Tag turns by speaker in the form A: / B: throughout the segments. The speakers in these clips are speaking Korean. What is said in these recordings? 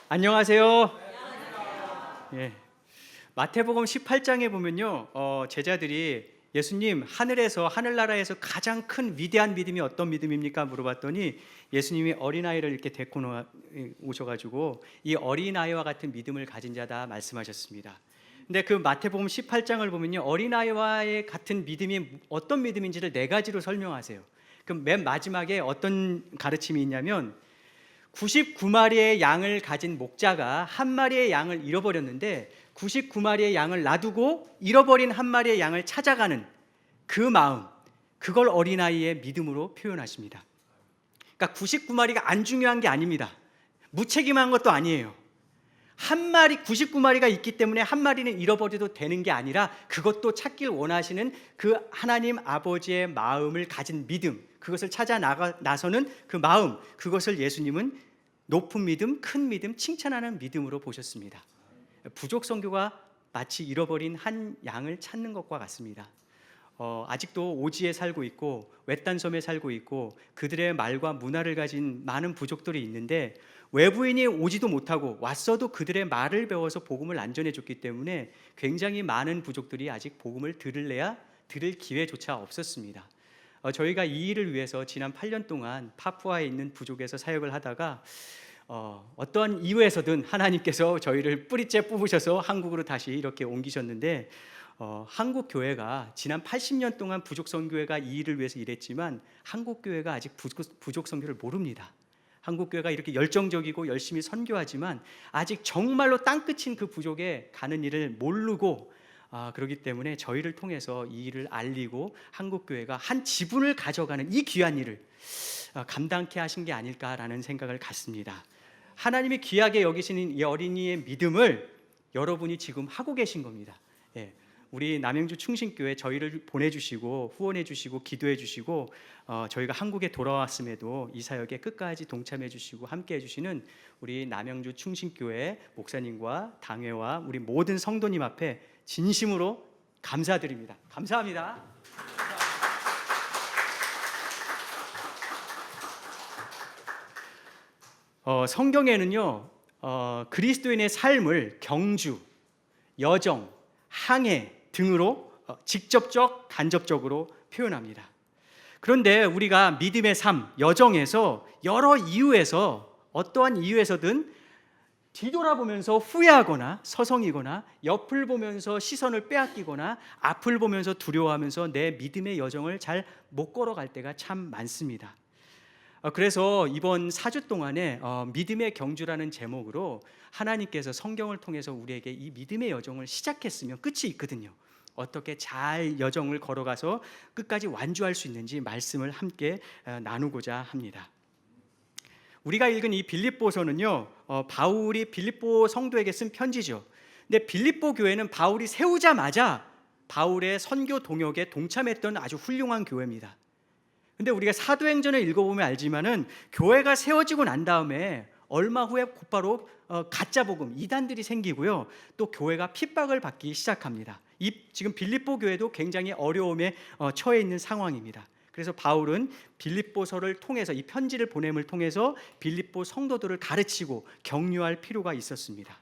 A: 안녕하세요. 예. 마태복음 18장에 보면요, 제자들이 예수님, 하늘나라에서 가장 큰 위대한 믿음이 어떤 믿음입니까? 물어봤더니 예수님이 어린아이를 이렇게 데리고 오셔가지고 이 어린아이와 같은 믿음을 가진 자다 말씀하셨습니다. 근데 그 마태복음 18장을 보면요, 어린아이와의 같은 믿음이 어떤 믿음인지를 네 가지로 설명하세요. 그럼 맨 마지막에 어떤 가르침이 있냐면 99마리의 양을 가진 목자가 한 마리의 양을 잃어버렸는데 99마리의 양을 놔두고 잃어버린 한 마리의 양을 찾아가는 그 마음, 그걸 어린아이의 믿음으로 표현하십니다. 그러니까 99마리가 안 중요한 게 아닙니다. 무책임한 것도 아니에요. 99마리가 있기 때문에 한 마리는 잃어버려도 되는 게 아니라 그것도 찾길 원하시는 그 하나님 아버지의 마음을 가진 믿음, 그것을 찾아 나서는 그 마음, 그것을 예수님은 높은 믿음, 큰 믿음, 칭찬하는 믿음으로 보셨습니다. 부족 선교가 마치 잃어버린 한 양을 찾는 것과 같습니다. 아직도 오지에 살고 있고 외딴 섬에 살고 있고 그들의 말과 문화를 가진 많은 부족들이 있는데 외부인이 오지도 못하고 왔어도 그들의 말을 배워서 복음을 안 전해줬기 때문에 굉장히 많은 부족들이 아직 복음을 들을 기회조차 없었습니다. 저희가 이 일을 위해서 지난 8년 동안 파푸아에 있는 부족에서 사역을 하다가 어떠한 이유에서든 하나님께서 저희를 뿌리째 뽑으셔서 한국으로 다시 이렇게 옮기셨는데 한국 교회가 지난 80년 동안 부족 선교회가 이 일을 위해서 일했지만 한국 교회가 아직 부족 선교를 모릅니다. 한국 교회가 이렇게 열정적이고 열심히 선교하지만 아직 정말로 땅끝인 그 부족에 가는 일을 모르고 그렇기 때문에 저희를 통해서 이 일을 알리고 한국 교회가 한 지분을 가져가는 이 귀한 일을 감당케 하신 게 아닐까라는 생각을 갖습니다. 하나님이 귀하게 여기시는 이 어린이의 믿음을 여러분이 지금 하고 계신 겁니다. 우리 남영주 충신교회 저희를 보내주시고 후원해주시고 기도해주시고 저희가 한국에 돌아왔음에도 이 사역에 끝까지 동참해주시고 함께해주시는 우리 남영주 충신교회 목사님과 당회와 우리 모든 성도님 앞에 진심으로 감사드립니다. 감사합니다. 성경에는요, 그리스도인의 삶을 경주, 여정, 항해 등으로 직접적, 간접적으로 표현합니다. 그런데 우리가 믿음의 삶, 여정에서 여러 이유에서 어떠한 이유에서든 뒤돌아보면서 후회하거나 서성이거나 옆을 보면서 시선을 빼앗기거나 앞을 보면서 두려워하면서 내 믿음의 여정을 잘 못 걸어갈 때가 참 많습니다. 그래서 이번 4주 동안에 믿음의 경주라는 제목으로 하나님께서 성경을 통해서 우리에게 이 믿음의 여정을 시작했으면 끝이 있거든요. 어떻게 잘 여정을 걸어가서 끝까지 완주할 수 있는지 말씀을 함께 나누고자 합니다. 우리가 읽은 이 빌립보서는요, 바울이 빌립보 성도에게 쓴 편지죠. 근데 빌립보 교회는 바울이 세우자마자 바울의 선교 동역에 동참했던 아주 훌륭한 교회입니다. 근데 우리가 사도행전을 읽어보면 알지만은 교회가 세워지고 난 다음에 얼마 후에 곧바로 가짜 복음, 이단들이 생기고요. 또 교회가 핍박을 받기 시작합니다. 지금 빌립보 교회도 굉장히 어려움에 처해 있는 상황입니다. 그래서 바울은 빌립보서를 통해서 이 편지를 보냄을 통해서 빌립보 성도들을 가르치고 격려할 필요가 있었습니다.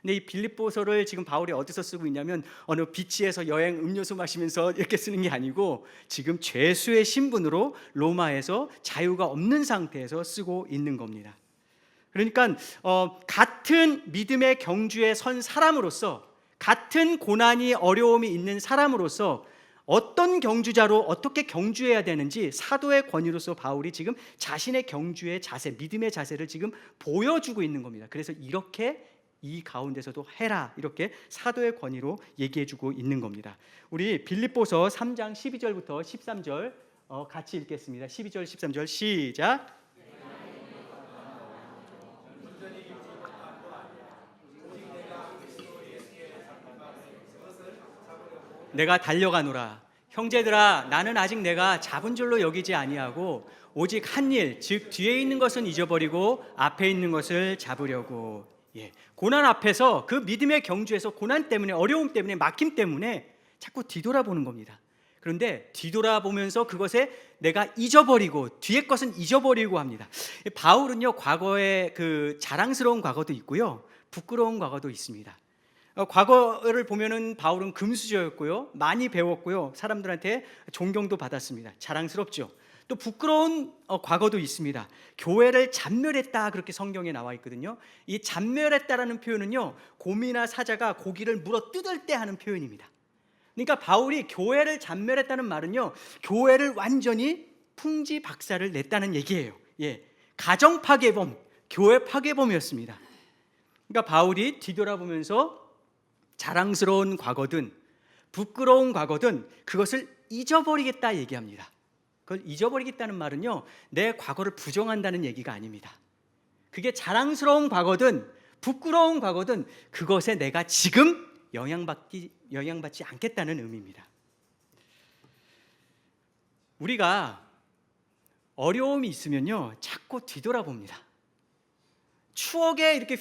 A: 근데 이 빌립보서를 지금 바울이 어디서 쓰고 있냐면 어느 비치에서 여행 음료수 마시면서 이렇게 쓰는 게 아니고 지금 죄수의 신분으로 로마에서 자유가 없는 상태에서 쓰고 있는 겁니다. 그러니까 같은 믿음의 경주에 선 사람으로서, 같은 고난이 어려움이 있는 사람으로서 어떤 경주자로 어떻게 경주해야 되는지 사도의 권위로서 바울이 지금 자신의 경주의 자세, 믿음의 자세를 지금 보여주고 있는 겁니다. 그래서 이렇게 이 가운데서도 해라, 이렇게 사도의 권위로 얘기해주고 있는 겁니다. 우리 빌립보서 3장 12절부터 13절 같이 읽겠습니다. 12절 13절 시작. 내가 달려가노라. 형제들아, 나는 아직 내가 잡은 줄로 여기지 아니하고 오직 한 일, 즉 뒤에 있는 것은 잊어버리고 앞에 있는 것을 잡으려고. 고난 앞에서, 그 믿음의 경주에서 고난 때문에, 어려움 때문에, 막힘 때문에 자꾸 뒤돌아보는 겁니다. 그런데 뒤돌아보면서 그것에 내가 잊어버리고 뒤의 것은 잊어버리고 합니다. 바울은요, 과거에 그 자랑스러운 과거도 있고요, 부끄러운 과거도 있습니다. 과거를 보면은 바울은 금수저였고요, 많이 배웠고요, 사람들한테 존경도 받았습니다. 자랑스럽죠. 또 부끄러운 과거도 있습니다. 교회를 잔멸했다, 그렇게 성경에 나와 있거든요. 이 잔멸했다라는 표현은요, 곰이나 사자가 고기를 물어 뜯을 때 하는 표현입니다. 그러니까 바울이 교회를 잔멸했다는 말은요, 교회를 완전히 풍지박살을 냈다는 얘기예요. 가정 파괴범, 교회 파괴범이었습니다. 그러니까 바울이 뒤돌아보면서 자랑스러운 과거든 부끄러운 과거든 그것을 잊어버리겠다 얘기합니다. 그걸 잊어버리겠다는 말은요, 내 과거를 부정한다는 얘기가 아닙니다. 그게 자랑스러운 과거든 부끄러운 과거든 그것에 내가 지금 영향받지 않겠다는 의미입니다. 우리가 어려움이 있으면요, 자꾸 뒤돌아봅니다. 추억에 이렇게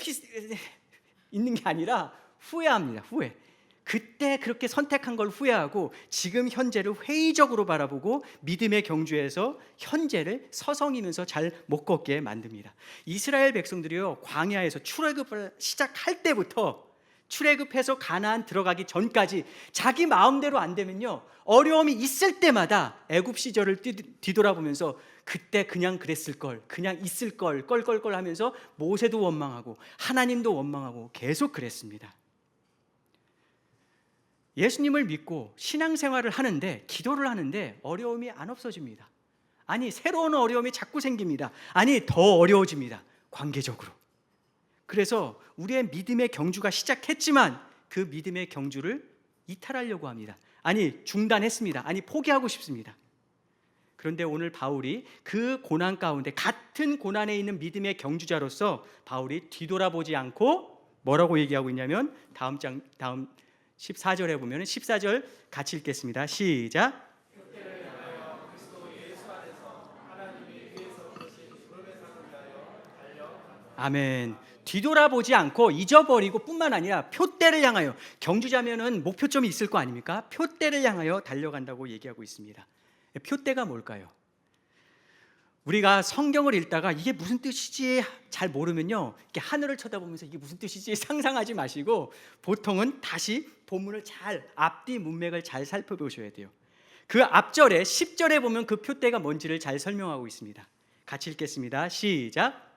A: 있는 게 아니라 후회합니다. 후회. 그때 그렇게 선택한 걸 후회하고 지금 현재를 회의적으로 바라보고 믿음의 경주에서 현재를 서성이면서 잘 못 걷게 만듭니다. 이스라엘 백성들이요, 광야에서 출애굽을 시작할 때부터 출애굽해서 가나안 들어가기 전까지 자기 마음대로 안 되면요, 어려움이 있을 때마다 애굽 시절을 뒤돌아보면서 그때 그냥 그랬을 걸, 그냥 있을 걸, 껄껄껄 하면서 모세도 원망하고 하나님도 원망하고 계속 그랬습니다. 예수님을 믿고 신앙생활을 하는데, 기도를 하는데 어려움이 안 없어집니다. 아니, 새로운 어려움이 자꾸 생깁니다. 아니, 더 어려워집니다. 관계적으로. 그래서 우리의 믿음의 경주가 시작했지만 그 믿음의 경주를 이탈하려고 합니다. 아니, 중단했습니다. 아니, 포기하고 싶습니다. 그런데 오늘 바울이 그 고난 가운데 같은 고난에 있는 믿음의 경주자로서 바울이 뒤돌아보지 않고 뭐라고 얘기하고 있냐면 다음 14절에 보면 14절 같이 읽겠습니다. 시작. 아멘. 뒤돌아보지 않고 잊어버리고 뿐만 아니라 표대를 향하여, 경주자면은 목표점이 있을 거 아닙니까? 표대를 향하여 달려간다고 얘기하고 있습니다. 표대가 뭘까요? 우리가 성경을 읽다가 이게 무슨 뜻이지 잘 모르면요, 이렇게 하늘을 쳐다보면서 이게 무슨 뜻이지 상상하지 마시고 보통은 다시 본문을 잘, 앞뒤 문맥을 잘 살펴보셔야 돼요. 그 앞절에 10절에 보면 그 표대가 뭔지를 잘 설명하고 있습니다. 같이 읽겠습니다. 시작.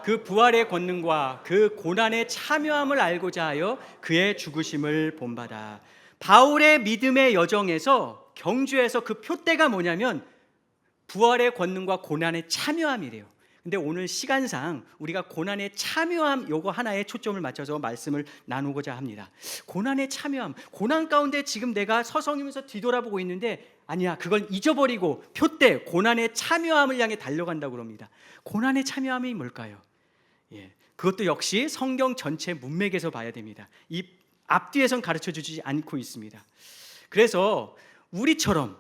A: 그 부활의 권능과 그 고난의 참여함을 알고자 하여 그의 죽으심을 본받아. 바울의 믿음의 여정에서, 경주에서 그 표대가 뭐냐면 부활의 권능과 고난의 참여함이래요. 근데 오늘 시간상 우리가 고난의 참여함 요거 하나에 초점을 맞춰서 말씀을 나누고자 합니다. 고난의 참여함, 고난 가운데 지금 내가 서성이면서 뒤돌아보고 있는데 아니야, 그걸 잊어버리고 표대, 고난의 참여함을 향해 달려간다고 합니다. 고난의 참여함이 뭘까요? 그것도 역시 성경 전체 문맥에서 봐야 됩니다. 이 앞뒤에선 가르쳐주지 않고 있습니다. 그래서 우리처럼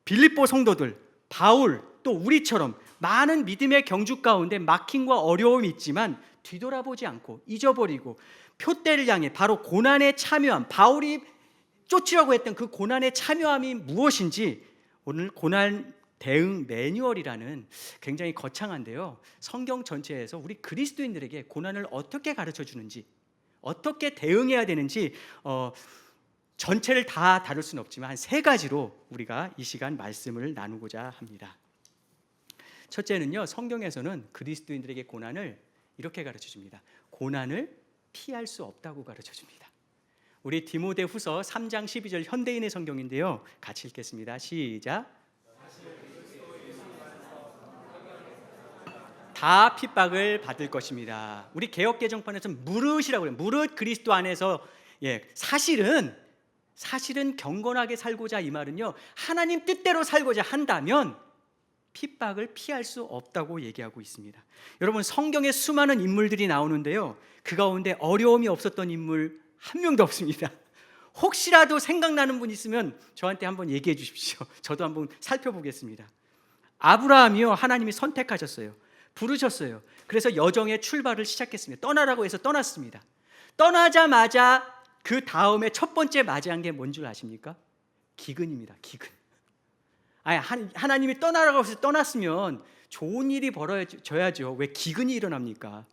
A: 빌립보 성도들, 바울, 또 우리처럼 많은 믿음의 경주 가운데 막힘과 어려움이 있지만 뒤돌아보지 않고 잊어버리고 표대를 향해 바로 고난의 참여함, 바울이 쫓으려고 했던 그 고난의 참여함이 무엇인지 오늘 고난 대응 매뉴얼이라는 굉장히 거창한데요, 성경 전체에서 우리 그리스도인들에게 고난을 어떻게 가르쳐 주는지, 어떻게 대응해야 되는지 전체를 다 다룰 수는 없지만 한 3가지로 우리가 이 시간 말씀을 나누고자 합니다. 첫째는요, 성경에서는 그리스도인들에게 고난을 이렇게 가르쳐 줍니다. 고난을 피할 수 없다고 가르쳐 줍니다. 우리 디모데후서 3장 12절 현대인의 성경인데요, 같이 읽겠습니다. 시작. 다 핍박을 받을 것입니다. 우리 개역개정판에서는 무릇이라고 해요. 무릇 그리스도 안에서, 사실은 경건하게 살고자, 이 말은요, 하나님 뜻대로 살고자 한다면 핍박을 피할 수 없다고 얘기하고 있습니다. 여러분, 성경에 수많은 인물들이 나오는데요, 그 가운데 어려움이 없었던 인물 한 명도 없습니다. 혹시라도 생각나는 분 있으면 저한테 한번 얘기해 주십시오. 저도 한번 살펴보겠습니다. 아브라함이요, 하나님이 선택하셨어요. 부르셨어요. 그래서 여정의 출발을 시작했습니다. 떠나라고 해서 떠났습니다. 떠나자마자 그 다음에 첫 번째 맞이한 게 뭔 줄 아십니까? 기근입니다. 기근. 아니, 하나님이 떠나라고 해서 떠났으면 좋은 일이 벌어져야죠. 왜 기근이 일어납니까?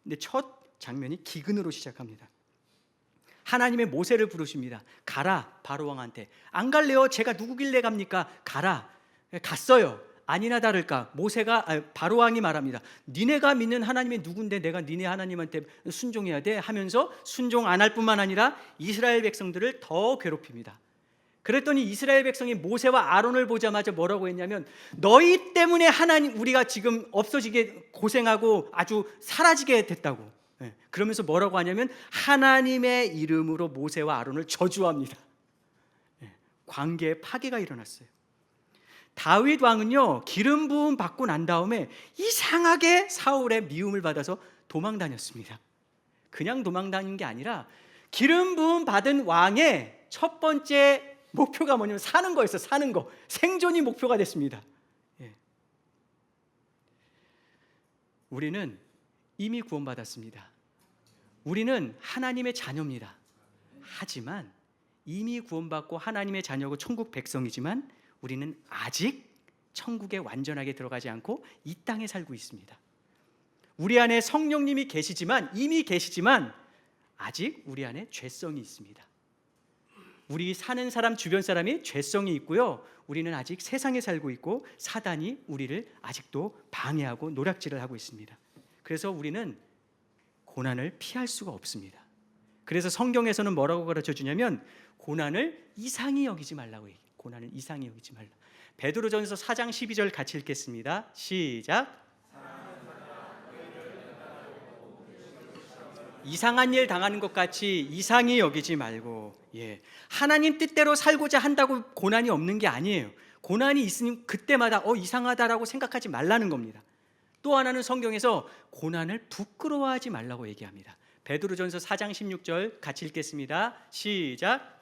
A: 근데 첫 장면이 기근으로 시작합니다. 하나님의 모세를 부르십니다. 가라, 바로 왕한테. 안 갈래요? 제가 누구길래 갑니까? 가라. 갔어요. 아니나 다를까 바로 왕이 말합니다. 니네가 믿는 하나님이 누군데 내가 니네 하나님한테 순종해야 돼? 하면서 순종 안 할 뿐만 아니라 이스라엘 백성들을 더 괴롭힙니다. 그랬더니 이스라엘 백성이 모세와 아론을 보자마자 뭐라고 했냐면, 너희 때문에 하나님 우리가 지금 없어지게 고생하고 아주 사라지게 됐다고. 그러면서 뭐라고 하냐면 하나님의 이름으로 모세와 아론을 저주합니다. 관계의 파괴가 일어났어요. 다윗 왕은요, 기름 부음 받고 난 다음에 이상하게 사울의 미움을 받아서 도망 다녔습니다. 그냥 도망 다닌 게 아니라 기름 부음 받은 왕의 첫 번째 목표가 뭐냐면 사는 거였어요. 사는 거. 생존이 목표가 됐습니다. 우리는 이미 구원받았습니다. 우리는 하나님의 자녀입니다. 하지만 이미 구원받고 하나님의 자녀고 천국 백성이지만 우리는 아직 천국에 완전하게 들어가지 않고 이 땅에 살고 있습니다. 우리 안에 성령님이 이미 계시지만 아직 우리 안에 죄성이 있습니다. 우리 사는 사람 주변 사람이 죄성이 있고요. 우리는 아직 세상에 살고 있고 사단이 우리를 아직도 방해하고 노략질을 하고 있습니다. 그래서 우리는 고난을 피할 수가 없습니다. 그래서 성경에서는 뭐라고 가르쳐 주냐면 고난을 이상히 여기지 말라고 얘기해요. 고난을 이상히 여기지 말라. 베드로전서 4장 12절 같이 읽겠습니다. 시작. 이상한 일 당하는 것 같이 이상히 여기지 말고, 하나님 뜻대로 살고자 한다고 고난이 없는 게 아니에요. 고난이 있으니 그때마다 이상하다라고 생각하지 말라는 겁니다. 또 하나는 성경에서 고난을 부끄러워하지 말라고 얘기합니다. 베드로전서 4장 16절 같이 읽겠습니다. 시작.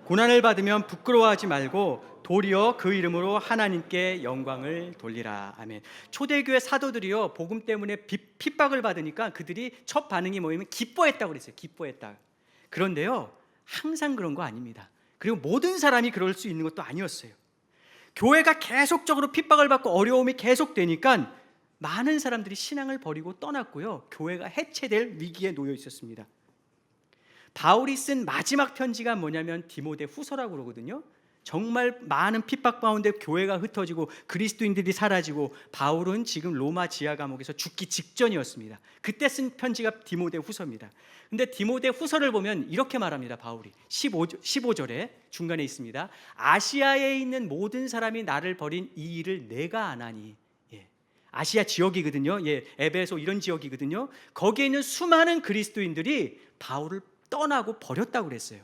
A: 고난을 받으면 부끄러워하지 말고 도리어 그 이름으로 하나님께 영광을 돌리라. 아멘. 초대교회 사도들이요, 복음 때문에 핍박을 받으니까 그들이 첫 반응이 뭐냐면 기뻐했다고 그랬어요. 기뻐했다. 그런데요, 항상 그런 거 아닙니다. 그리고 모든 사람이 그럴 수 있는 것도 아니었어요. 교회가 계속적으로 핍박을 받고 어려움이 계속되니까 많은 사람들이 신앙을 버리고 떠났고요, 교회가 해체될 위기에 놓여 있었습니다. 바울이 쓴 마지막 편지가 뭐냐면 디모데 후서라고 그러거든요. 정말 많은 핍박 가운데 교회가 흩어지고 그리스도인들이 사라지고 바울은 지금 로마 지하 감옥에서 죽기 직전이었습니다. 그때 쓴 편지가 디모데 후서입니다. 근데 디모데 후서를 보면 이렇게 말합니다. 바울이 15절에 중간에 있습니다. 아시아에 있는 모든 사람이 나를 버린 이 일을 내가 아나니. 아시아 지역이거든요. 에베소 이런 지역이거든요. 거기에 있는 수많은 그리스도인들이 바울을 떠나고 버렸다고 그랬어요.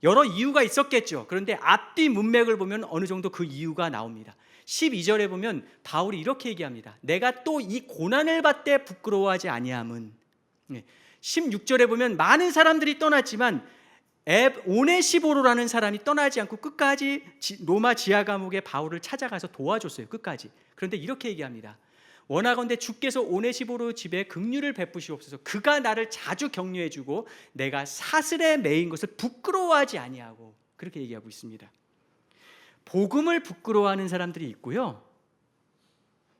A: 여러 이유가 있었겠죠. 그런데 앞뒤 문맥을 보면 어느 정도 그 이유가 나옵니다. 12절에 보면 바울이 이렇게 얘기합니다. 내가 또 이 고난을 받되 부끄러워하지 아니함은. 16절에 보면 많은 사람들이 떠났지만 오네시보로라는 사람이 떠나지 않고 끝까지 로마 지하 감옥에 바울을 찾아가서 도와줬어요. 끝까지. 그런데 이렇게 얘기합니다. 원하건대 주께서 오네시보로 집에 긍휼을 베푸시옵소서. 그가 나를 자주 격려해주고 내가 사슬에 매인 것을 부끄러워하지 아니하고. 그렇게 얘기하고 있습니다. 복음을 부끄러워하는 사람들이 있고요,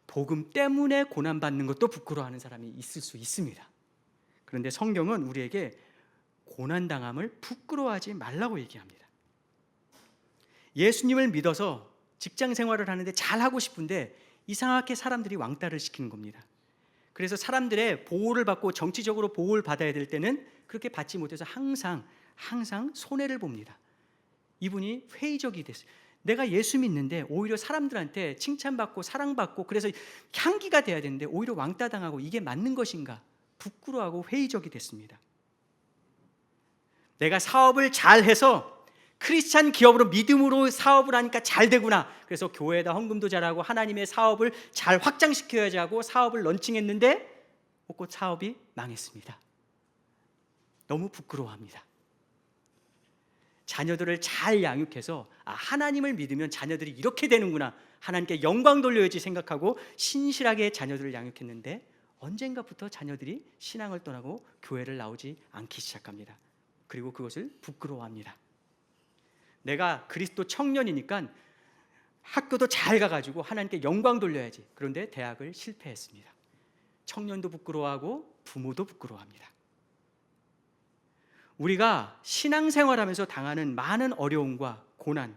A: 복음 때문에 고난받는 것도 부끄러워하는 사람이 있을 수 있습니다. 그런데 성경은 우리에게 고난당함을 부끄러워하지 말라고 얘기합니다. 예수님을 믿어서 직장 생활을 하는데 잘하고 싶은데 이상하게 사람들이 왕따를 시키는 겁니다. 그래서 사람들의 보호를 받고 정치적으로 보호를 받아야 될 때는 그렇게 받지 못해서 항상 손해를 봅니다. 이분이 회의적이 됐어요. 내가 예수 믿는데 오히려 사람들한테 칭찬받고 사랑받고 그래서 향기가 돼야 되는데 오히려 왕따당하고 이게 맞는 것인가? 부끄러워하고 회의적이 됐습니다. 내가 사업을 잘해서 크리스찬 기업으로 믿음으로 사업을 하니까 잘 되구나. 그래서 교회에다 헌금도 잘하고 하나님의 사업을 잘 확장시켜야지 하고 사업을 런칭했는데 곧 사업이 망했습니다. 너무 부끄러워합니다. 자녀들을 잘 양육해서 하나님을 믿으면 자녀들이 이렇게 되는구나, 하나님께 영광 돌려야지 생각하고 신실하게 자녀들을 양육했는데 언젠가부터 자녀들이 신앙을 떠나고 교회를 나오지 않기 시작합니다. 그리고 그것을 부끄러워합니다. 내가 그리스도 청년이니까 학교도 잘 가가지고 하나님께 영광 돌려야지. 그런데 대학을 실패했습니다. 청년도 부끄러워하고 부모도 부끄러워합니다. 우리가 신앙생활하면서 당하는 많은 어려움과 고난,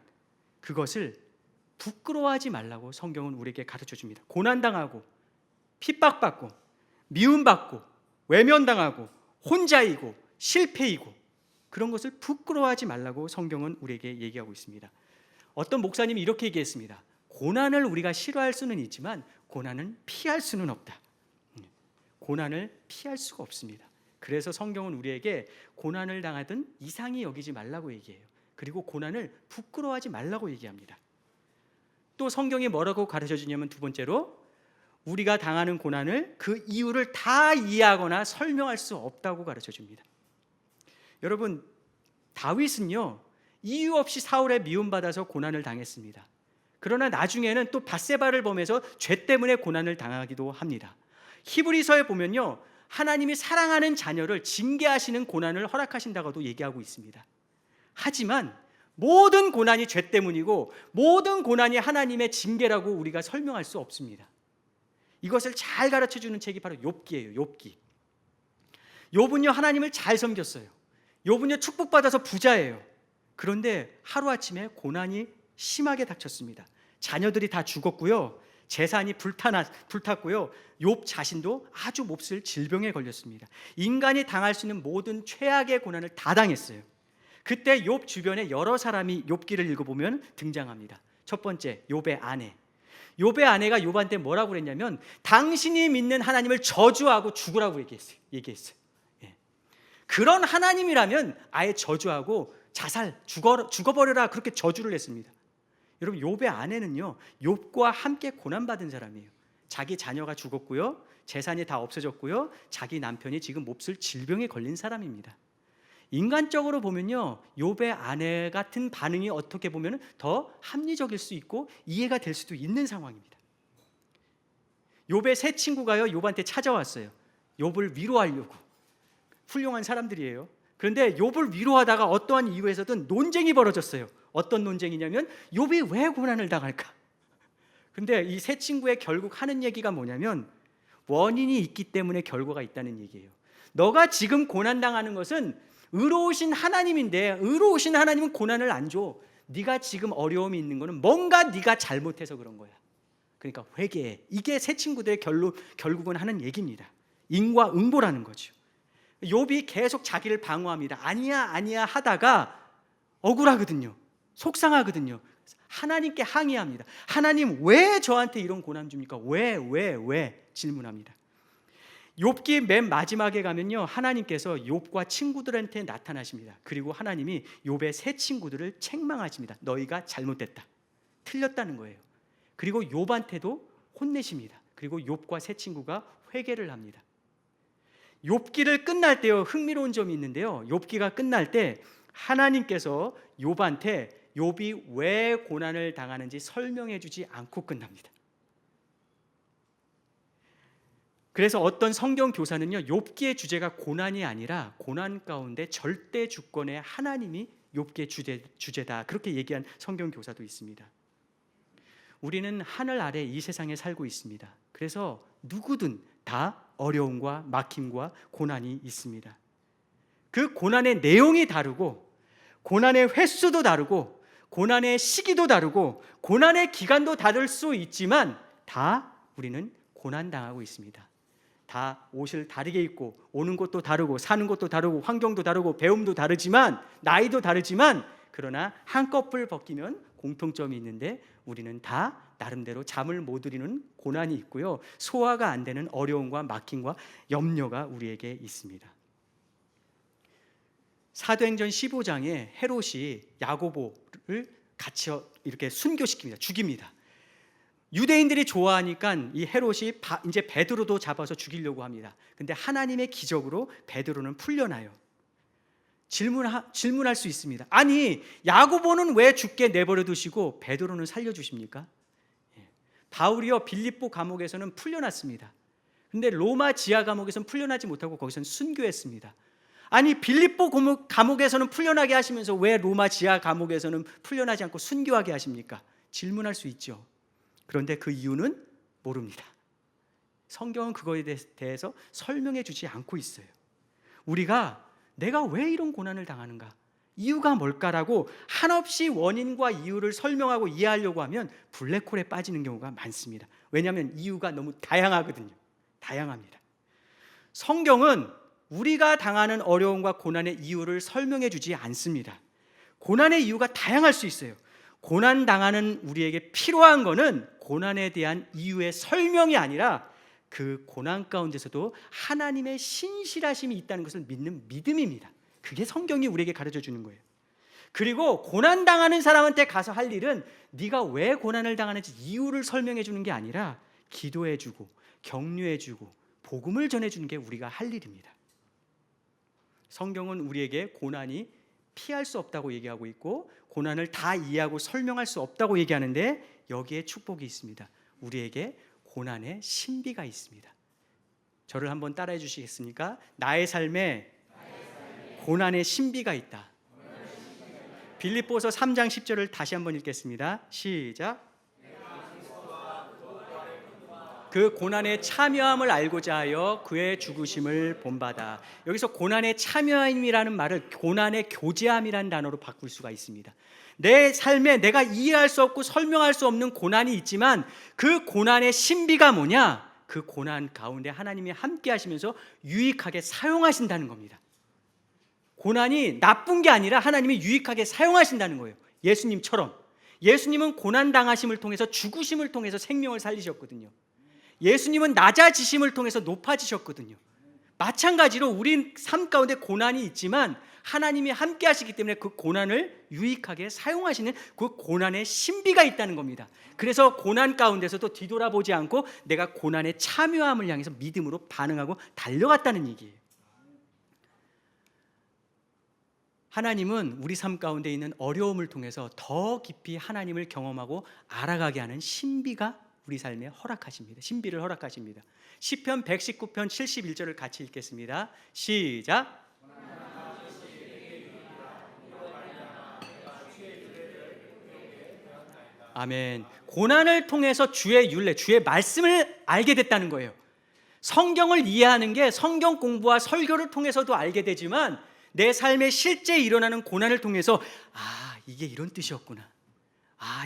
A: 그것을 부끄러워하지 말라고 성경은 우리에게 가르쳐 줍니다. 고난당하고 핍박받고 미움받고 외면당하고 혼자이고 실패이고 그런 것을 부끄러워하지 말라고 성경은 우리에게 얘기하고 있습니다. 어떤 목사님이 이렇게 얘기했습니다. 고난을 우리가 싫어할 수는 있지만 고난은 피할 수는 없다. 고난을 피할 수가 없습니다. 그래서 성경은 우리에게 고난을 당하든 이상히 여기지 말라고 얘기해요. 그리고 고난을 부끄러워하지 말라고 얘기합니다. 또 성경이 뭐라고 가르쳐 주냐면 두 번째로 우리가 당하는 고난을 그 이유를 다 이해하거나 설명할 수 없다고 가르쳐 줍니다. 여러분, 다윗은요 이유 없이 사울에 미움받아서 고난을 당했습니다. 그러나 나중에는 또 밧세바를 범해서 죄 때문에 고난을 당하기도 합니다. 히브리서에 보면요 하나님이 사랑하는 자녀를 징계하시는 고난을 허락하신다고도 얘기하고 있습니다. 하지만 모든 고난이 죄 때문이고 모든 고난이 하나님의 징계라고 우리가 설명할 수 없습니다. 이것을 잘 가르쳐주는 책이 바로 욥기예요. 욥기. 욥은요 하나님을 잘 섬겼어요. 욥은요 축복받아서 부자예요. 그런데 하루아침에 고난이 심하게 닥쳤습니다. 자녀들이 다 죽었고요, 재산이 불탔고요, 욥 자신도 아주 몹쓸 질병에 걸렸습니다. 인간이 당할 수 있는 모든 최악의 고난을 다 당했어요. 그때 욥 주변에 여러 사람이 욥기를 읽어보면 등장합니다. 첫 번째, 욥의 아내. 욥의 아내가 욥한테 뭐라고 그랬냐면 당신이 믿는 하나님을 저주하고 죽으라고 얘기했어요. 예. 그런 하나님이라면 아예 저주하고 죽어버려라 그렇게 저주를 했습니다. 여러분, 욥의 아내는요 욥과 함께 고난받은 사람이에요. 자기 자녀가 죽었고요, 재산이 다 없어졌고요, 자기 남편이 지금 몹쓸 질병에 걸린 사람입니다. 인간적으로 보면요 욥의 아내 같은 반응이 어떻게 보면 더 합리적일 수 있고 이해가 될 수도 있는 상황입니다. 욥의 세 친구가요 욥한테 찾아왔어요. 욥을 위로하려고. 훌륭한 사람들이에요. 그런데 욥을 위로하다가 어떠한 이유에서든 논쟁이 벌어졌어요. 어떤 논쟁이냐면 욥이 왜 고난을 당할까? 근데 이 세 친구의 결국 하는 얘기가 뭐냐면 원인이 있기 때문에 결과가 있다는 얘기예요. 너가 지금 고난당하는 것은 의로우신 하나님인데 의로우신 하나님은 고난을 안 줘. 네가 지금 어려움이 있는 거는 뭔가 네가 잘못해서 그런 거야. 그러니까 회개해. 이게 세 친구들의 결국은 하는 얘기입니다. 인과응보라는 거죠. 욥이 계속 자기를 방어합니다. 아니야 하다가 억울하거든요. 속상하거든요. 하나님께 항의합니다. 하나님 왜 저한테 이런 고난 줍니까? 왜 질문합니다. 욥기 맨 마지막에 가면요 하나님께서 욥과 친구들한테 나타나십니다. 그리고 하나님이 욥의 세 친구들을 책망하십니다. 너희가 잘못됐다, 틀렸다는 거예요. 그리고 욥한테도 혼내십니다. 그리고 욥과 세 친구가 회개를 합니다. 욥기를 끝날 때요 흥미로운 점이 있는데요, 욥기가 끝날 때 하나님께서 욥한테 욥이 왜 고난을 당하는지 설명해 주지 않고 끝납니다. 그래서 어떤 성경 교사는요 욥기의 주제가 고난이 아니라 고난 가운데 절대 주권의 하나님이 욥기의 주제다 그렇게 얘기한 성경 교사도 있습니다. 우리는 하늘 아래 이 세상에 살고 있습니다. 그래서 누구든 다 어려움과 막힘과 고난이 있습니다. 그 고난의 내용이 다르고 고난의 횟수도 다르고 고난의 시기도 다르고 고난의 기간도 다를 수 있지만 다 우리는 고난당하고 있습니다. 다 옷을 다르게 입고 오는 곳도 다르고 사는 곳도 다르고 환경도 다르고 배움도 다르지만 나이도 다르지만 그러나 한꺼풀 벗기면 공통점이 있는데 우리는 다 나름대로 잠을 못 이루는 고난이 있고요, 소화가 안 되는 어려움과 막힘과 염려가 우리에게 있습니다. 사도행전 15장에 헤롯이 야고보를 같이 이렇게 순교시킵니다. 죽입니다. 유대인들이 좋아하니까 이 헤롯이 이제 베드로도 잡아서 죽이려고 합니다. 근데 하나님의 기적으로 베드로는 풀려나요. 질문할 수 있습니다. 아니 야고보는 왜 죽게 내버려 두시고 베드로는 살려주십니까? 바울이요 빌립보 감옥에서는 풀려났습니다. 근데 로마 지하 감옥에서는 풀려나지 못하고 거기서는 순교했습니다. 아니 빌립보 감옥에서는 풀려나게 하시면서 왜 로마 지하 감옥에서는 풀려나지 않고 순교하게 하십니까? 질문할 수 있죠. 그런데 그 이유는 모릅니다. 성경은 그거에 대해서 설명해 주지 않고 있어요. 우리가 내가 왜 이런 고난을 당하는가? 이유가 뭘까라고 한없이 원인과 이유를 설명하고 이해하려고 하면 블랙홀에 빠지는 경우가 많습니다. 왜냐하면 이유가 너무 다양하거든요. 다양합니다. 성경은 우리가 당하는 어려움과 고난의 이유를 설명해 주지 않습니다. 고난의 이유가 다양할 수 있어요. 고난 당하는 우리에게 필요한 것은 고난에 대한 이유의 설명이 아니라 그 고난 가운데서도 하나님의 신실하심이 있다는 것을 믿는 믿음입니다. 그게 성경이 우리에게 가르쳐 주는 거예요. 그리고 고난 당하는 사람한테 가서 할 일은 네가 왜 고난을 당하는지 이유를 설명해 주는 게 아니라 기도해 주고 격려해 주고 복음을 전해 주는 게 우리가 할 일입니다. 성경은 우리에게 고난이 피할 수 없다고 얘기하고 있고 고난을 다 이해하고 설명할 수 없다고 얘기하는데 여기에 축복이 있습니다. 우리에게 고난의 신비가 있습니다. 저를 한번 따라해 주시겠습니까? 나의 삶에 고난의 신비가 있다. 빌립보서 3장 10절을 다시 한번 읽겠습니다. 시작. 그 고난의 참여함을 알고자 하여 그의 죽으심을 본받아. 여기서 고난의 참여함이라는 말을 고난의 교제함이라는 단어로 바꿀 수가 있습니다. 내 삶에 내가 이해할 수 없고 설명할 수 없는 고난이 있지만 그 고난의 신비가 뭐냐? 그 고난 가운데 하나님이 함께 하시면서 유익하게 사용하신다는 겁니다. 고난이 나쁜 게 아니라 하나님이 유익하게 사용하신다는 거예요. 예수님처럼. 예수님은 고난 당하심을 통해서 죽으심을 통해서 생명을 살리셨거든요. 예수님은 낮아지심을 통해서 높아지셨거든요. 마찬가지로 우리 삶 가운데 고난이 있지만 하나님이 함께 하시기 때문에 그 고난을 유익하게 사용하시는 그 고난의 신비가 있다는 겁니다. 그래서 고난 가운데서도 뒤돌아보지 않고 내가 고난에 참여함을 향해서 믿음으로 반응하고 달려갔다는 얘기예요. 하나님은 우리 삶 가운데 있는 어려움을 통해서 더 깊이 하나님을 경험하고 알아가게 하는 신비가 우리 삶에 허락하십니다. 신비를 허락하십니다. 시편 119편 71절을 같이 읽겠습니다. 시작. 아멘. 고난을 통해서 주의 율례, 주의 말씀을 알게 됐다는 거예요. 성경을 이해하는 게 성경 공부와 설교를 통해서도 알게 되지만 내 삶에 실제 일어나는 고난을 통해서 이게 이런 뜻이었구나.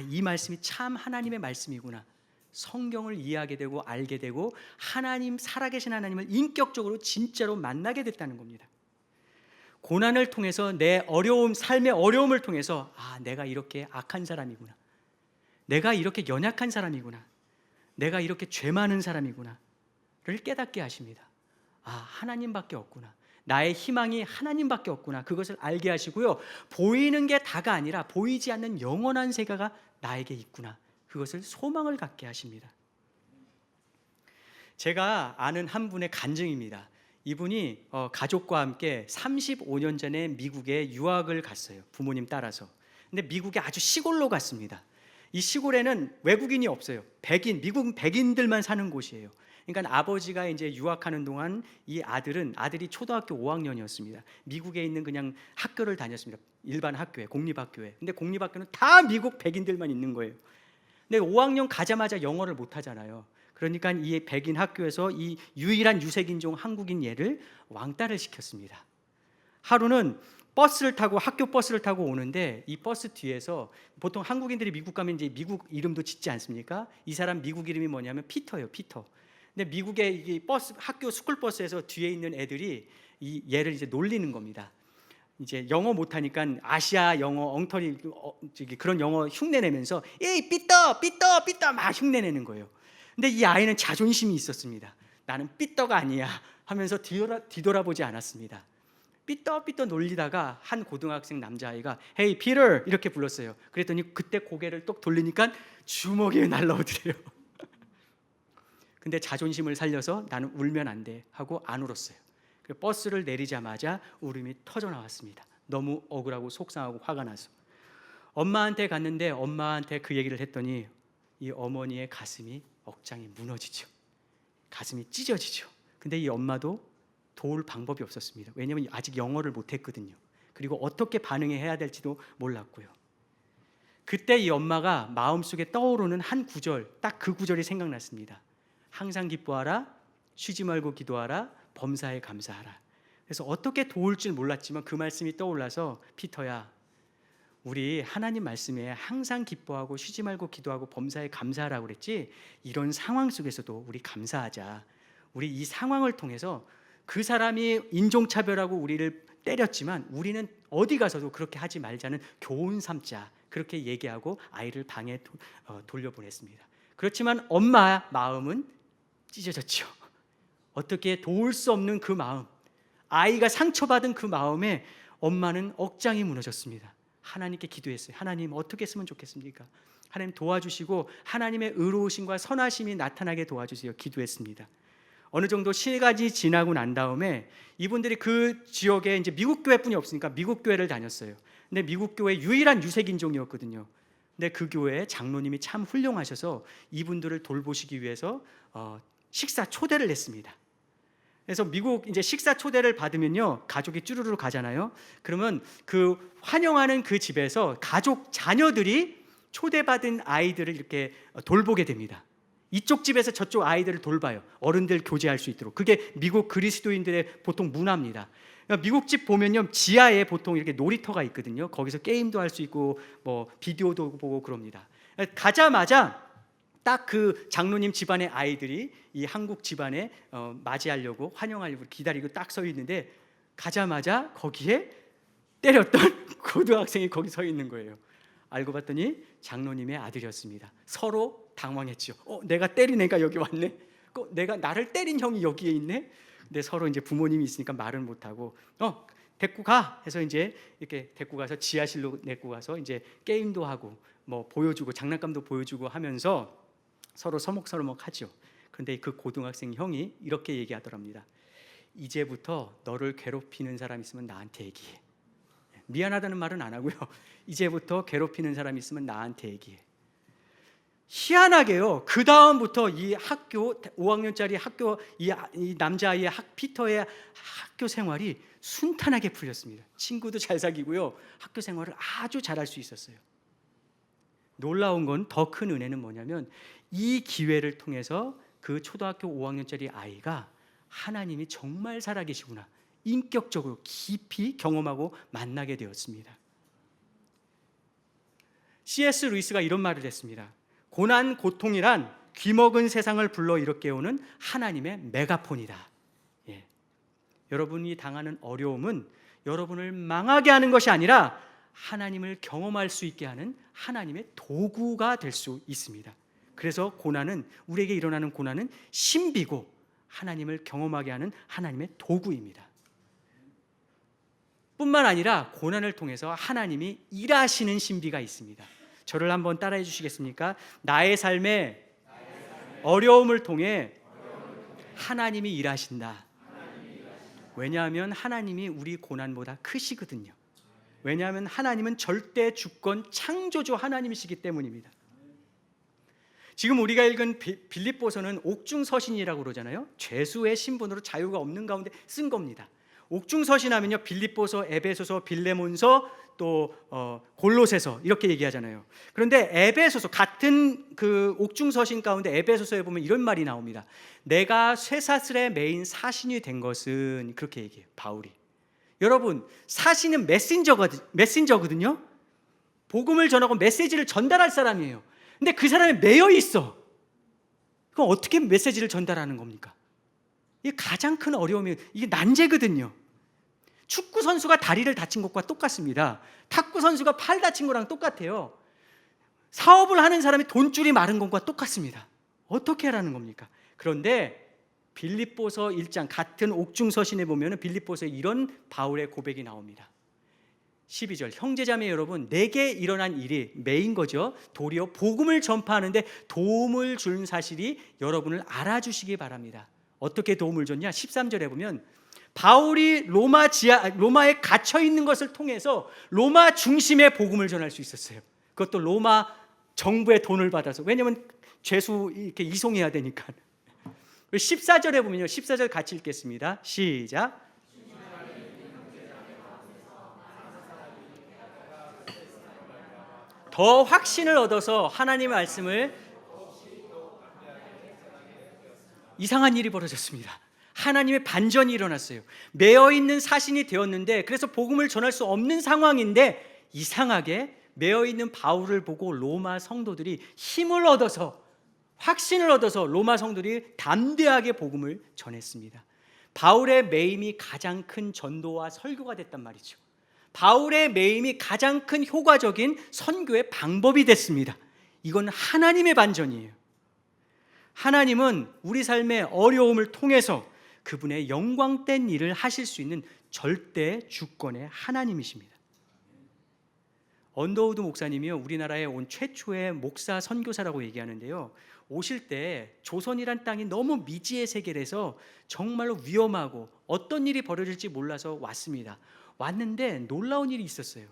A: 이 말씀이 참 하나님의 말씀이구나. 성경을 이해하게 되고 알게 되고 하나님, 살아계신 하나님을 인격적으로 진짜로 만나게 됐다는 겁니다. 고난을 통해서 내 어려움, 삶의 어려움을 통해서 내가 이렇게 악한 사람이구나. 내가 이렇게 연약한 사람이구나. 내가 이렇게 죄 많은 사람이구나 를 깨닫게 하십니다. 하나님밖에 없구나. 나의 희망이 하나님밖에 없구나. 그것을 알게 하시고요. 보이는 게 다가 아니라 보이지 않는 영원한 세계가 나에게 있구나. 그것을 소망을 갖게 하십니다. 제가 아는 한 분의 간증입니다. 이분이 가족과 함께 35년 전에 미국에 유학을 갔어요. 부모님 따라서. 근데 미국에 아주 시골로 갔습니다. 이 시골에는 외국인이 없어요. 미국 백인들만 사는 곳이에요. 그러니까 아버지가 이제 유학하는 동안 이 아들이 초등학교 5학년이었습니다. 미국에 있는 그냥 학교를 다녔습니다. 일반 학교에, 공립학교에. 근데 공립학교는 다 미국 백인들만 있는 거예요. 근데 5학년 가자마자 영어를 못 하잖아요. 그러니까 이 백인 학교에서 이 유일한 유색인종 한국인 얘를 왕따를 시켰습니다. 하루는 학교 버스를 타고 오는데 이 버스 뒤에서 보통 한국인들이 미국 가면 이제 미국 이름도 짓지 않습니까? 이 사람 미국 이름이 뭐냐면 피터예요, 피터. 근데 미국의 이 학교 스쿨 버스에서 뒤에 있는 애들이 얘를 이제 놀리는 겁니다. 이제 영어 못하니까 아시아 영어 엉터리 그런 영어 흉내내면서 에이 삐떠 막 흉내내는 거예요. 근데 이 아이는 자존심이 있었습니다. 나는 삐떠가 아니야 하면서 뒤돌아보지 않았습니다. 삐떠 놀리다가 한 고등학생 남자아이가 헤이 피터 이렇게 불렀어요. 그랬더니 그때 고개를 똑 돌리니까 주먹이 날라오더래요. 근데 자존심을 살려서 나는 울면 안 돼 하고 안 울었어요. 버스를 내리자마자 울음이 터져 나왔습니다. 너무 억울하고 속상하고 화가 나서 엄마한테 갔는데 엄마한테 그 얘기를 했더니 이 어머니의 가슴이 억장이 무너지죠. 가슴이 찢어지죠. 근데 이 엄마도 도울 방법이 없었습니다. 왜냐하면 아직 영어를 못했거든요. 그리고 어떻게 반응해야 될지도 몰랐고요. 그때 이 엄마가 마음속에 떠오르는 한 구절, 딱 그 구절이 생각났습니다. 항상 기뻐하라, 쉬지 말고 기도하라, 범사에 감사하라. 그래서 어떻게 도울 줄 몰랐지만 그 말씀이 떠올라서, 피터야, 우리 하나님 말씀에 항상 기뻐하고 쉬지 말고 기도하고 범사에 감사하라고 그랬지, 이런 상황 속에서도 우리 감사하자. 우리 이 상황을 통해서 그 사람이 인종차별하고 우리를 때렸지만 우리는 어디 가서도 그렇게 하지 말자는 교훈 삼자. 그렇게 얘기하고 아이를 방에 돌려보냈습니다. 그렇지만 엄마 마음은 찢어졌죠. 어떻게 도울 수 없는 그 마음, 아이가 상처받은 그 마음에 엄마는 억장이 무너졌습니다. 하나님께 기도했어요. 하나님, 어떻게 했으면 좋겠습니까? 하나님 도와주시고 하나님의 의로우심과 선하심이 나타나게 도와주세요. 기도했습니다. 어느 정도 시간이 지나고 난 다음에 이분들이 그 지역에 이제 미국 교회뿐이 없으니까 미국 교회를 다녔어요. 근데 미국 교회 유일한 유색인종이었거든요. 근데 그 교회에 장로님이 참 훌륭하셔서 이분들을 돌보시기 위해서 식사 초대를 했습니다. 그래서 미국 이제 식사 초대를 받으면요, 가족이 쭈루루 가잖아요. 그러면 그 환영하는 그 집에서 가족 자녀들이 초대받은 아이들을 이렇게 돌보게 됩니다. 이쪽 집에서 저쪽 아이들을 돌봐요. 어른들 교제할 수 있도록. 그게 미국 그리스도인들의 보통 문화입니다. 미국 집 보면요, 지하에 보통 이렇게 놀이터가 있거든요. 거기서 게임도 할 수 있고 뭐 비디오도 보고 그럽니다. 가자마자 딱 그 장로님 집안의 아이들이 이 한국 집안에 맞이하려고, 환영하려고 기다리고 딱 서 있는데, 가자마자 거기에 때렸던 고등학생이 거기 서 있는 거예요. 알고 봤더니 장로님의 아들이었습니다. 서로 당황했죠. 내가 때린 애가 여기 왔네. 내가 나를 때린 형이 여기에 있네. 근데 서로 이제 부모님이 있으니까 말은 못 하고 데리고 가 해서 이제 이렇게 데리고 가서 지하실로 데리고 가서 이제 게임도 하고 뭐 보여주고 장난감도 보여주고 하면서 서로 서먹서먹하죠. 그런데 그 고등학생 형이 이렇게 얘기하더랍니다. 이제부터 너를 괴롭히는 사람 있으면 나한테 얘기해. 미안하다는 말은 안 하고요. 이제부터 괴롭히는 사람 있으면 나한테 얘기해. 희한하게요, 그 다음부터 이 학교 5학년짜리 학교 이 남자아이의 피터의 학교 생활이 순탄하게 풀렸습니다. 친구도 잘 사귀고요, 학교 생활을 아주 잘할 수 있었어요. 놀라운 건, 더 큰 은혜는 뭐냐면, 이 기회를 통해서 그 초등학교 5학년짜리 아이가 하나님이 정말 살아계시구나, 인격적으로 깊이 경험하고 만나게 되었습니다. C.S. 루이스가 이런 말을 했습니다. 고난, 고통이란 귀먹은 세상을 불러일으켜 깨우는 하나님의 메가폰이다. 여러분이 당하는 어려움은 여러분을 망하게 하는 것이 아니라 하나님을 경험할 수 있게 하는 하나님의 도구가 될 수 있습니다. 그래서 고난은, 우리에게 일어나는 고난은 신비고 하나님을 경험하게 하는 하나님의 도구입니다. 뿐만 아니라 고난을 통해서 하나님이 일하시는 신비가 있습니다. 저를 한번 따라해 주시겠습니까? 나의 삶에 어려움을 통해 하나님이 일하신다. 왜냐하면 하나님이 우리 고난보다 크시거든요. 왜냐하면 하나님은 절대 주권 창조주 하나님이시기 때문입니다. 지금 우리가 읽은 빌립보서는 옥중서신이라고 그러잖아요. 죄수의 신분으로 자유가 없는 가운데 쓴 겁니다. 옥중서신하면요, 빌립보서, 에베소서, 빌레몬서, 또 골로새서 이렇게 얘기하잖아요. 그런데 에베소서, 같은 그 옥중서신 가운데 에베소서에 보면 이런 말이 나옵니다. 내가 쇠사슬에 매인 사신이 된 것은, 그렇게 얘기해요, 바울이. 여러분, 사신은 메신저거든요. 복음을 전하고 메시지를 전달할 사람이에요. 근데 그 사람이 매여 있어. 그럼 어떻게 메시지를 전달하는 겁니까? 이게 가장 큰 어려움이에요. 이게 난제거든요. 축구 선수가 다리를 다친 것과 똑같습니다. 탁구 선수가 팔 다친 거랑 똑같아요. 사업을 하는 사람이 돈줄이 마른 것과 똑같습니다. 어떻게 하라는 겁니까? 그런데 빌립보서 1장, 같은 옥중서신에 보면 빌립보서에 이런 바울의 고백이 나옵니다. 12절, 형제자매 여러분, 내게 일어난 일이 매인 거죠. 도리어 복음을 전파하는데 도움을 준 사실이 여러분을 알아주시기 바랍니다. 어떻게 도움을 줬냐? 13절에 보면 바울이 로마에 갇혀 있는 것을 통해서 로마 중심의 복음을 전할 수 있었어요. 그것도 로마 정부의 돈을 받아서. 왜냐하면 죄수 이렇게 이송해야 되니까. 그리고 14절에 보면요. 14절 같이 읽겠습니다. 시작. 더 확신을 얻어서 하나님의 말씀을 이상한 일이 벌어졌습니다. 하나님의 반전이 일어났어요. 매어있는 사신이 되었는데 그래서 복음을 전할 수 없는 상황인데 이상하게 매어있는 바울을 보고 로마 성도들이 힘을 얻어서 확신을 얻어서 로마 성도들이 담대하게 복음을 전했습니다. 바울의 매임이 가장 큰 전도와 설교가 됐단 말이죠. 바울의 매임이 가장 큰 효과적인 선교의 방법이 됐습니다. 이건 하나님의 반전이에요. 하나님은 우리 삶의 어려움을 통해서 그분의 영광된 일을 하실 수 있는 절대 주권의 하나님이십니다. 언더우드 목사님이요, 우리나라에 온 최초의 목사 선교사라고 얘기하는데요, 오실 때 조선이란 땅이 너무 미지의 세계라서 정말로 위험하고 어떤 일이 벌어질지 몰라서 왔습니다. 왔는데 놀라운 일이 있었어요.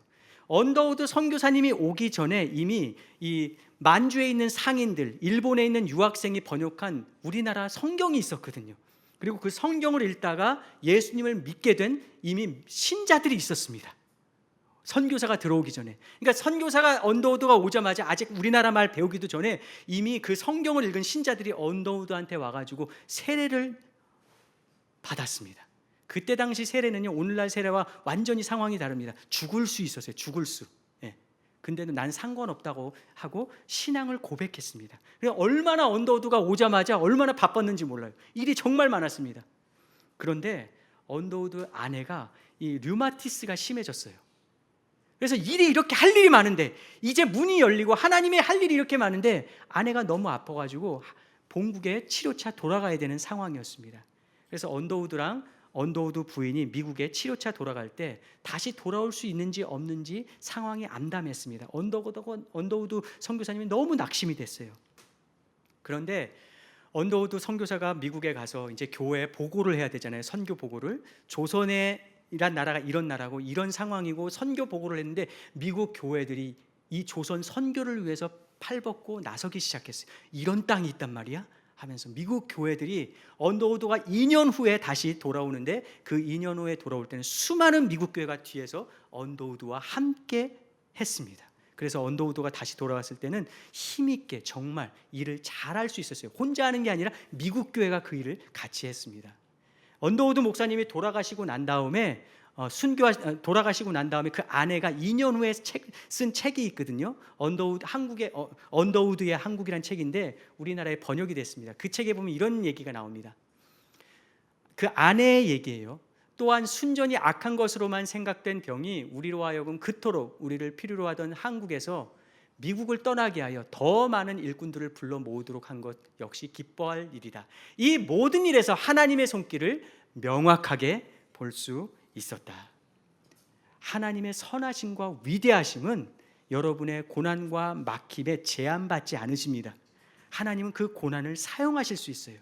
A: 언더우드 선교사님이 오기 전에 이미 이 만주에 있는 상인들, 일본에 있는 유학생이 번역한 우리나라 성경이 있었거든요. 그리고 그 성경을 읽다가 예수님을 믿게 된 이미 신자들이 있었습니다. 선교사가 들어오기 전에. 그러니까 선교사가 언더우드가 오자마자 아직 우리나라 말 배우기도 전에 이미 그 성경을 읽은 신자들이 언더우드한테 와가지고 세례를 받았습니다. 그때 당시 세례는요, 오늘날 세례와 완전히 상황이 다릅니다. 죽을 수 있었어요. 죽을 수. 예. 근데도 난 상관없다고 하고 신앙을 고백했습니다. 그래서 얼마나 언더우드가 오자마자 얼마나 바빴는지 몰라요. 일이 정말 많았습니다. 그런데 언더우드 아내가 이 류마티스가 심해졌어요. 그래서 일이 이렇게 할 일이 많은데 이제 문이 열리고 하나님의 할 일이 이렇게 많은데 아내가 너무 아파가지고 본국에 치료차 돌아가야 되는 상황이었습니다. 그래서 언더우드 부인이 미국에 치료차 돌아갈 때 다시 돌아올 수 있는지 없는지 상황이 암담했습니다. 언더우드 선교사님이 너무 낙심이 됐어요. 그런데 언더우드 선교사가 미국에 가서 이제 교회에 보고를 해야 되잖아요. 선교 보고를. 조선이란 나라가 이런 나라고 이런 상황이고 선교 보고를 했는데 미국 교회들이 이 조선 선교를 위해서 팔벗고 나서기 시작했어요. 이런 땅이 있단 말이야? 하면서 미국 교회들이 언더우드가 2년 후에 다시 돌아오는데 그 2년 후에 돌아올 때는 수많은 미국 교회가 뒤에서 언더우드와 함께 했습니다. 그래서 언더우드가 다시 돌아왔을 때는 힘있게 정말 일을 잘할 수 있었어요. 혼자 하는 게 아니라 미국 교회가 그 일을 같이 했습니다. 언더우드 목사님이 돌아가시고 난 다음에 돌아가시고 난 다음에 그 아내가 2년 후에 쓴 책이 있거든요. 언더우드의 한국이란 책인데 우리나라에 번역이 됐습니다. 그 책에 보면 이런 얘기가 나옵니다. 그 아내의 얘기예요. 또한 순전히 악한 것으로만 생각된 병이 우리로 하여금 그토록 우리를 필요로 하던 한국에서 미국을 떠나게 하여 더 많은 일꾼들을 불러 모으도록 한 것 역시 기뻐할 일이다. 이 모든 일에서 하나님의 손길을 명확하게 볼 수 있었다. 하나님의 선하심과 위대하심은 여러분의 고난과 막힘에 제한받지 않으십니다. 하나님은 그 고난을 사용하실 수 있어요.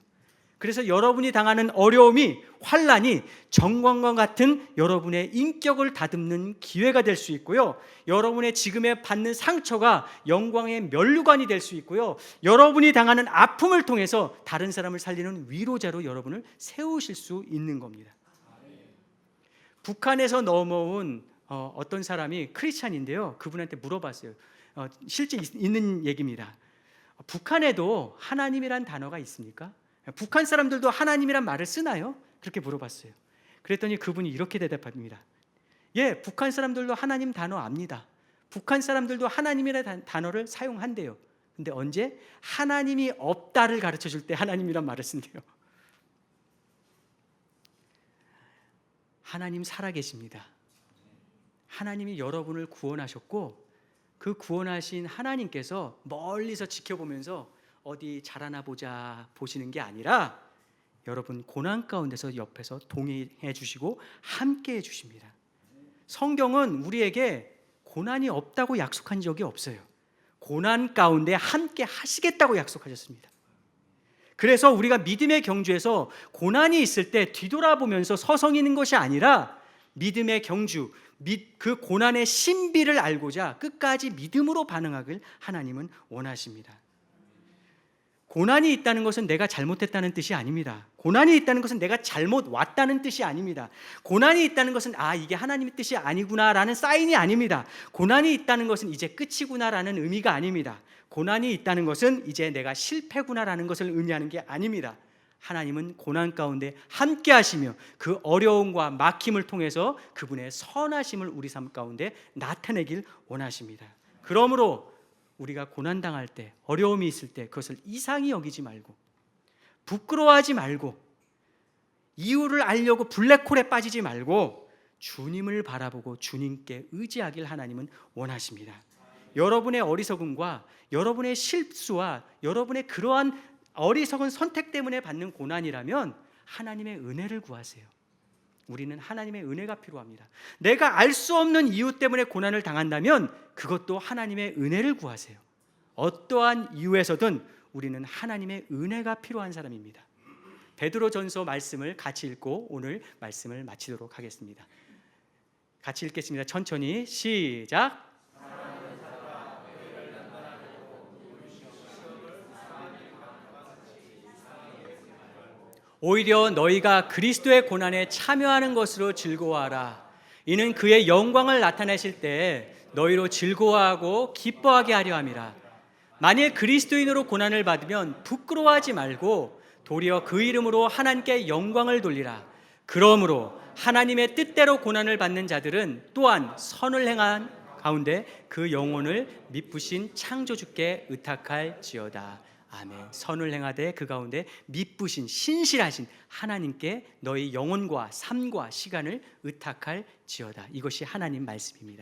A: 그래서 여러분이 당하는 어려움이, 환난이 정광과 같은 여러분의 인격을 다듬는 기회가 될 수 있고요, 여러분의 지금에 받는 상처가 영광의 면류관이 될 수 있고요, 여러분이 당하는 아픔을 통해서 다른 사람을 살리는 위로자로 여러분을 세우실 수 있는 겁니다. 북한에서 넘어온 어떤 사람이 크리스찬인데요, 그분한테 물어봤어요. 실제 있는 얘기입니다. 북한에도 하나님이란 단어가 있습니까? 북한 사람들도 하나님이란 말을 쓰나요? 그렇게 물어봤어요. 그랬더니 그분이 이렇게 대답합니다. 예, 북한 사람들도 하나님 단어 압니다. 북한 사람들도 하나님이라는 단어를 사용한대요. 근데 언제? 하나님이 없다를 가르쳐 줄 때 하나님이란 말을 쓴대요. 하나님 살아계십니다. 하나님이 여러분을 구원하셨고 그 구원하신 하나님께서 멀리서 지켜보면서 어디 잘하나 보자 보시는 게 아니라 여러분 고난 가운데서 옆에서 동행해 주시고 함께 해 주십니다. 성경은 우리에게 고난이 없다고 약속한 적이 없어요. 고난 가운데 함께 하시겠다고 약속하셨습니다. 그래서 우리가 믿음의 경주에서 고난이 있을 때 뒤돌아보면서 서성이는 것이 아니라 믿음의 경주, 그 고난의 신비를 알고자 끝까지 믿음으로 반응하길 하나님은 원하십니다. 고난이 있다는 것은 내가 잘못했다는 뜻이 아닙니다. 고난이 있다는 것은 내가 잘못 왔다는 뜻이 아닙니다. 고난이 있다는 것은 이게 하나님의 뜻이 아니구나라는 사인이 아닙니다. 고난이 있다는 것은 이제 끝이구나라는 의미가 아닙니다. 고난이 있다는 것은 이제 내가 실패구나라는 것을 의미하는 게 아닙니다. 하나님은 고난 가운데 함께 하시며 그 어려움과 막힘을 통해서 그분의 선하심을 우리 삶 가운데 나타내길 원하십니다. 그러므로 우리가 고난당할 때, 어려움이 있을 때 그것을 이상히 여기지 말고, 부끄러워하지 말고, 이유를 알려고 블랙홀에 빠지지 말고 주님을 바라보고 주님께 의지하길 하나님은 원하십니다. 여러분의 어리석음과 여러분의 실수와 여러분의 그러한 어리석은 선택 때문에 받는 고난이라면 하나님의 은혜를 구하세요. 우리는 하나님의 은혜가 필요합니다. 내가 알 수 없는 이유 때문에 고난을 당한다면 그것도 하나님의 은혜를 구하세요. 어떠한 이유에서든 우리는 하나님의 은혜가 필요한 사람입니다. 베드로전서 말씀을 같이 읽고 오늘 말씀을 마치도록 하겠습니다. 같이 읽겠습니다. 천천히 시작. 오히려 너희가 그리스도의 고난에 참여하는 것으로 즐거워하라. 이는 그의 영광을 나타내실 때 너희로 즐거워하고 기뻐하게 하려 함이라. 만일 그리스도인으로 고난을 받으면 부끄러워하지 말고 도리어 그 이름으로 하나님께 영광을 돌리라. 그러므로 하나님의 뜻대로 고난을 받는 자들은 또한 선을 행한 가운데 그 영혼을 미쁘신 창조주께 의탁할지어다. 아멘. 선을 행하되 그 가운데 미쁘신 신실하신 하나님께 너희 영혼과 삶과 시간을 의탁할지어다. 이것이 하나님 말씀입니다.